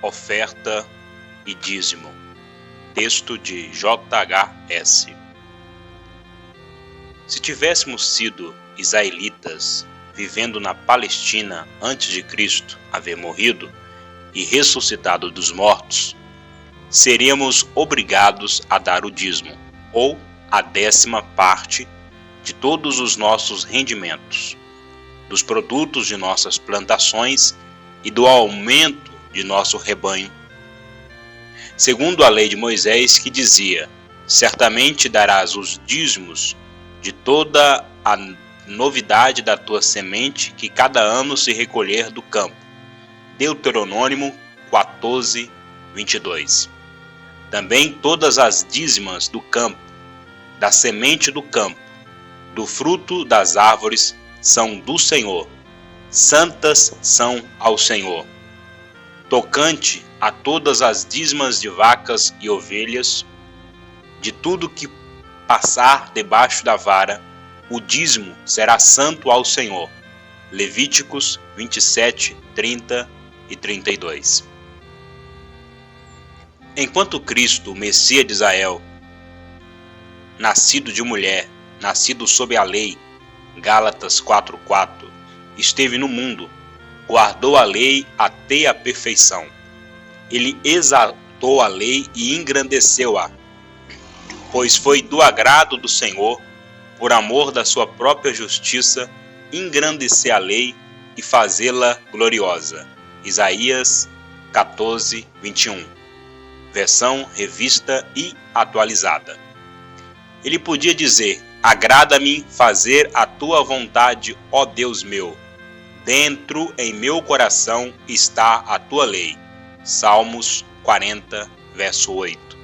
oferta e dízimo. Texto de J.H.S. Se tivéssemos sido israelitas vivendo na Palestina antes de Cristo haver morrido e ressuscitado dos mortos, seríamos obrigados a dar o dízimo, ou a 10ª parte de todos os nossos rendimentos, dos produtos de nossas plantações e do aumento de nosso rebanho. Segundo a lei de Moisés, que dizia: certamente darás os dízimos de toda a novidade da tua semente que cada ano se recolher do campo. Deuteronômio 14, 22. Também todas as dízimas do campo, da semente do campo, do fruto das árvores são do Senhor, santas são ao Senhor. Tocante a todas as dízimas de vacas e ovelhas, de tudo que passar debaixo da vara, o dízimo será santo ao Senhor. Levíticos 27, 30 e 32. Enquanto Cristo, o Messias de Israel, nascido de mulher, nascido sob a lei, Gálatas 4:4, esteve no mundo, guardou a lei até a perfeição. Ele exaltou a lei e engrandeceu-a, pois foi do agrado do Senhor, por amor da sua própria justiça, engrandecer a lei e fazê-la gloriosa. Isaías 14, 21. Versão revista e atualizada. Ele podia dizer: agrada-me fazer a tua vontade, ó Deus meu. Dentro em meu coração está a tua lei. Salmos 40, verso 8.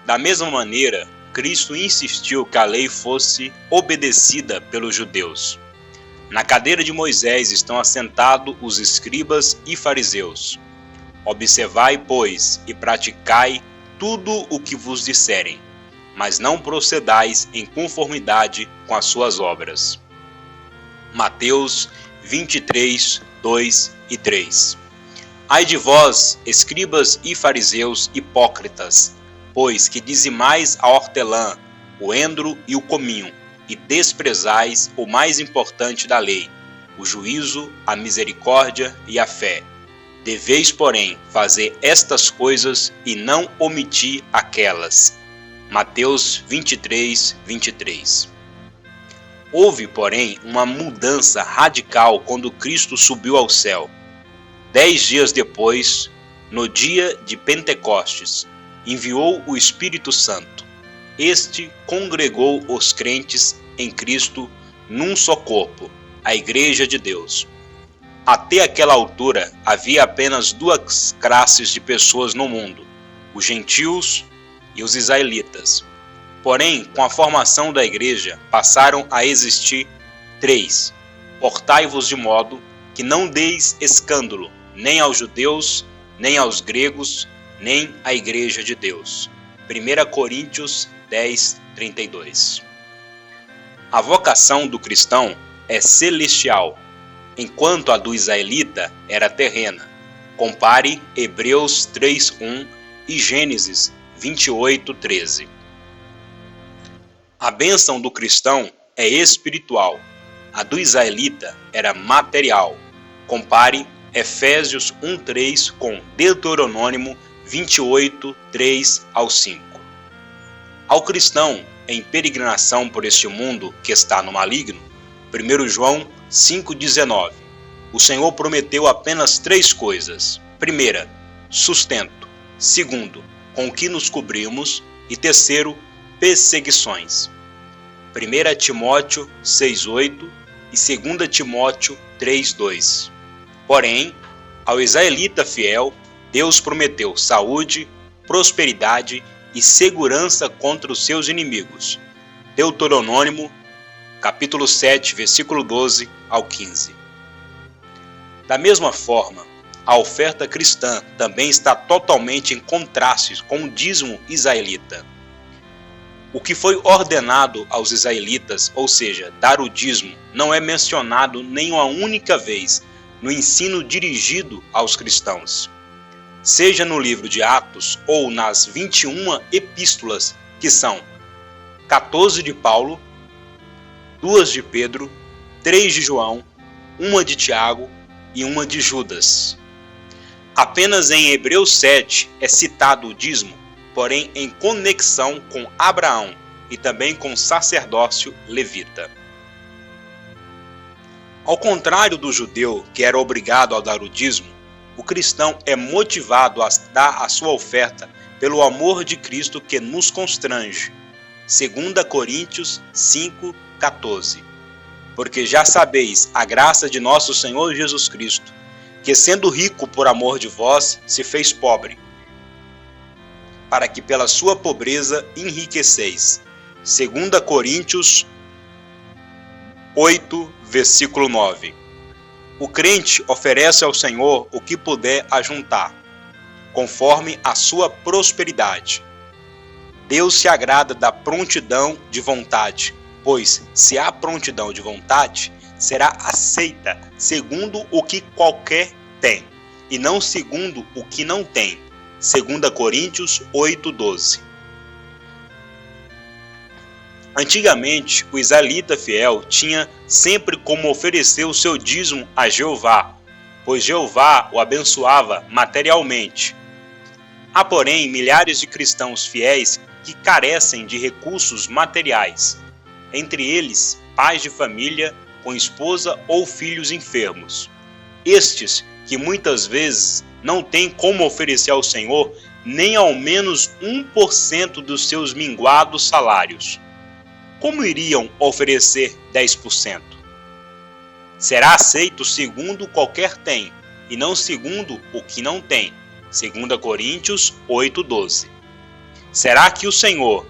Da mesma maneira, Cristo insistiu que a lei fosse obedecida pelos judeus. Na cadeira de Moisés estão assentados os escribas e fariseus. Observai, pois, e praticai tudo o que vos disserem, mas não procedais em conformidade com as suas obras. Mateus 23, 2 e 3. Ai de vós, escribas e fariseus hipócritas, pois que dizimais a hortelã, o endro e o cominho, e desprezais o mais importante da lei, o juízo, a misericórdia e a fé. Deveis, porém, fazer estas coisas e não omitir aquelas. Mateus 23, 23. Houve, porém, uma mudança radical quando Cristo subiu ao céu. 10 dias depois, no dia de Pentecostes, enviou o Espírito Santo. Este congregou os crentes em Cristo num só corpo, a Igreja de Deus. Até aquela altura, havia apenas 2 classes de pessoas no mundo: os gentios e os israelitas. Porém, com a formação da Igreja, passaram a existir 3. Portai-vos de modo que não deis escândalo, nem aos judeus, nem aos gregos, nem à Igreja de Deus. 1 Coríntios 10, 32. A vocação do cristão é celestial, enquanto a do israelita era terrena. Compare Hebreus 3:1 e Gênesis 28:13. A bênção do cristão é espiritual, a do israelita era material. Compare Efésios 1:3 com Deuteronômio 28, 3 ao 5. Ao cristão em peregrinação por este mundo que está no maligno, 1 João 5,19, o Senhor prometeu apenas 3 coisas. Primeira, sustento. Segundo, com que nos cobrimos. E terceiro, perseguições. 1 Timóteo 6,8 e 2 Timóteo 3,2. Porém, ao israelita fiel, Deus prometeu saúde, prosperidade e segurança contra os seus inimigos. Deuteronômio, capítulo 7, versículo 12 ao 15. Da mesma forma, a oferta cristã também está totalmente em contraste com o dízimo israelita. O que foi ordenado aos israelitas, ou seja, dar o dízimo, não é mencionado nem uma única vez no ensino dirigido aos cristãos. seja no livro de Atos ou nas 21 epístolas, que são 14 de Paulo, 2 de Pedro, 3 de João, 1 de Tiago e 1 de Judas. Apenas em Hebreus 7 é citado o dízimo, porém em conexão com Abraão e também com o sacerdócio levita. Ao contrário do judeu, que era obrigado a dar o dízimo, o cristão é motivado a dar a sua oferta pelo amor de Cristo que nos constrange. 2 Coríntios 5,14. Porque já sabeis a graça de nosso Senhor Jesus Cristo, que sendo rico por amor de vós, se fez pobre, para que pela sua pobreza enriqueceis. 2 Coríntios 8, versículo 9. O crente oferece ao Senhor o que puder ajuntar, conforme a sua prosperidade. Deus se agrada da prontidão de vontade, pois, se há prontidão de vontade, será aceita segundo o que qualquer tem, e não segundo o que não tem. 2 Coríntios 8:12. Antigamente, o israelita fiel tinha sempre como oferecer o seu dízimo a Jeová, pois Jeová o abençoava materialmente. Há, porém, milhares de cristãos fiéis que carecem de recursos materiais, entre eles pais de família com esposa ou filhos enfermos. Estes, que muitas vezes não têm como oferecer ao Senhor nem ao menos 1% dos seus minguados salários. Como iriam oferecer 10%? Será aceito segundo qualquer tem, e não segundo o que não tem. 2 Coríntios 8:12. Será que o Senhor,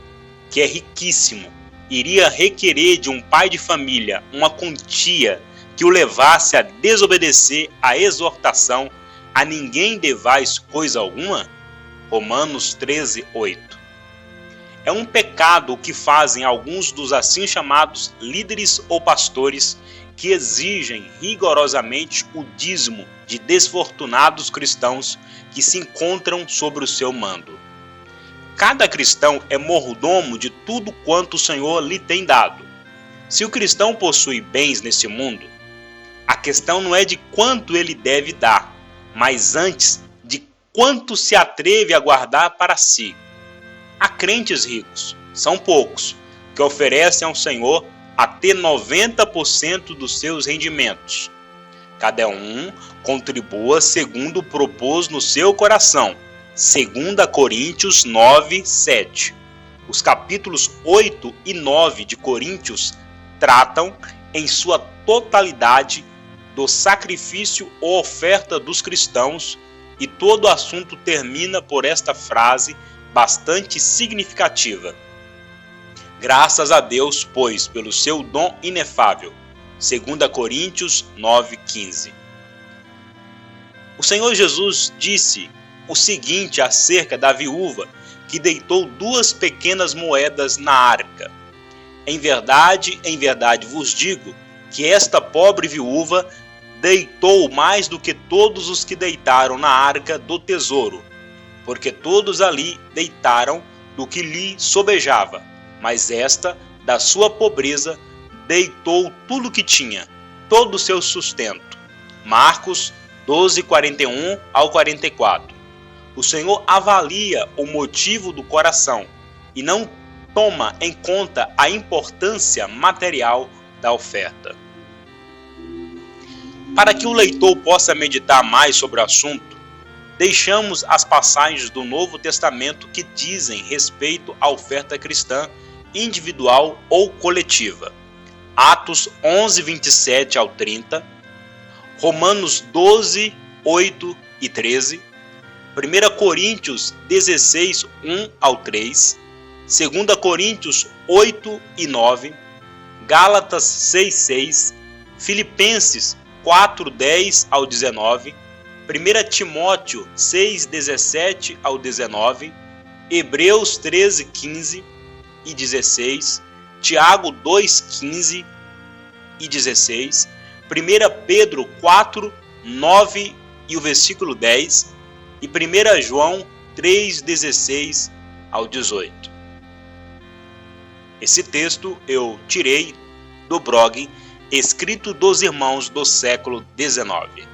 que é riquíssimo, iria requerer de um pai de família uma quantia que o levasse a desobedecer à exortação "a ninguém devais coisa alguma"? Romanos 13:8. É um pecado o que fazem alguns dos assim chamados líderes ou pastores que exigem rigorosamente o dízimo de desfortunados cristãos que se encontram sobre o seu mando. Cada cristão é mordomo de tudo quanto o Senhor lhe tem dado. Se o cristão possui bens nesse mundo, a questão não é de quanto ele deve dar, mas antes de quanto se atreve a guardar para si. Há crentes ricos, são poucos, que oferecem ao Senhor até 90% dos seus rendimentos. Cada um contribua segundo propôs no seu coração. 2 Coríntios 9:7. Os capítulos 8 e 9 de Coríntios tratam, em sua totalidade, do sacrifício ou oferta dos cristãos, e todo o assunto termina por esta frase bastante significativa: graças a Deus, pois, pelo seu dom inefável. 2 Coríntios 9:15. O Senhor Jesus disse o seguinte acerca da viúva que deitou 2 pequenas moedas na arca: em verdade vos digo que esta pobre viúva deitou mais do que todos os que deitaram na arca do tesouro, porque todos ali deitaram do que lhe sobejava, mas esta, da sua pobreza, deitou tudo o que tinha, todo o seu sustento. Marcos 12:41 ao 44. O Senhor avalia o motivo do coração e não toma em conta a importância material da oferta. Para que o leitor possa meditar mais sobre o assunto, deixamos as passagens do Novo Testamento que dizem respeito à oferta cristã individual ou coletiva. Atos 11:27 ao 30, Romanos 12:8 e 13, 1 Coríntios 16:1 ao 3, 2 Coríntios 8 e 9, Gálatas 6:6, Filipenses 4:10 ao 19, 1 Timóteo 6:17 ao 19, Hebreus 13:15 e 16, Tiago 2:15 e 16, 1 Pedro 4:9 e o versículo 10, e 1 João 3:16 ao 18. Esse texto eu tirei do blog Escrito dos Irmãos do século XIX.